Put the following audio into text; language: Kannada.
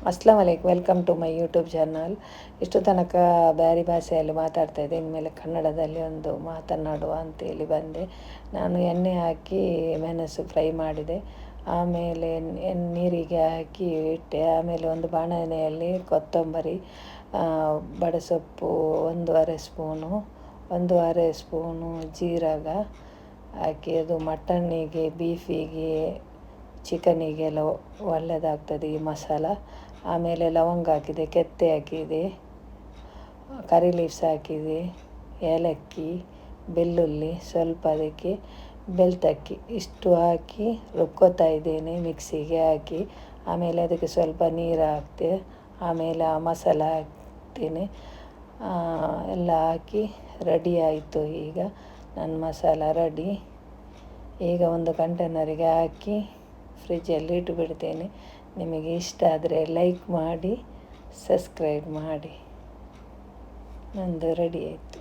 ಅಸ್ಲಾಂ ವಲೈಕ್, welcome to my YouTube channel. ಇಷ್ಟು ತನಕ ಬ್ಯಾರಿ ಭಾಷೆಯಲ್ಲಿ ಮಾತಾಡ್ತಾಯಿದ್ದೆ, ಇನ್ಮೇಲೆ ಕನ್ನಡದಲ್ಲಿ ಒಂದು ಮಾತನಾಡುವ ಅಂತೇಳಿ ಬಂದೆ. ನಾನು ಎಣ್ಣೆ ಹಾಕಿ ಮೆಣಸು ಫ್ರೈ ಮಾಡಿದೆ, ಆಮೇಲೆ ನೀರಿಗೆ ಹಾಕಿ ಇಟ್ಟೆ. ಆಮೇಲೆ ಒಂದು ಬಾಣಲೆಯಲ್ಲಿ ಕೊತ್ತಂಬರಿ, ಬಡಸೊಪ್ಪು ಒಂದೂವರೆ ಸ್ಪೂನು ಜೀರಗ ಹಾಕಿ, ಅದು ಮಟನ್ನಿಗೆ, ಬೀಫಿಗೆ, ಚಿಕನಿಗೆಲ್ಲ ಒಳ್ಳೆಯದಾಗ್ತದೆ ಈ ಮಸಾಲ. ಆಮೇಲೆ ಲವಂಗ ಹಾಕಿದೆ, ಕೆತ್ತೆ ಹಾಕಿದೆ, ಕರಿ ಲೀವ್ಸ್ ಹಾಕಿದೆ, ಏಲಕ್ಕಿ, ಬೆಳ್ಳುಳ್ಳಿ ಸ್ವಲ್ಪ, ಅದಕ್ಕೆ ಬೆಳ್ತಕ್ಕಿ ಇಷ್ಟು ಹಾಕಿ ರುಬ್ಕೋತಾ ಇದ್ದೇನೆ ಮಿಕ್ಸಿಗೆ ಹಾಕಿ. ಆಮೇಲೆ ಅದಕ್ಕೆ ಸ್ವಲ್ಪ ನೀರು ಹಾಕ್ತೆ, ಆಮೇಲೆ ಆ ಮಸಾಲ ಹಾಕ್ತೇನೆ. ಎಲ್ಲ ಹಾಕಿ ರೆಡಿ ಆಯಿತು. ಈಗ ನನ್ನ ಮಸಾಲ ರೆಡಿ. ಈಗ ಒಂದು ಕಂಟೈನರಿಗೆ ಹಾಕಿ ಫ್ರಿಜ್ಜಲ್ಲಿ ಇಟ್ಟುಬಿಡ್ತೇನೆ. ನಿಮಗೆ ಇಷ್ಟ ಆದರೆ ಲೈಕ್ ಮಾಡಿ, ಸಬ್ಸ್ಕ್ರೈಬ್ ಮಾಡಿ. ನಂದು ರೆಡಿ ಆಯಿತು.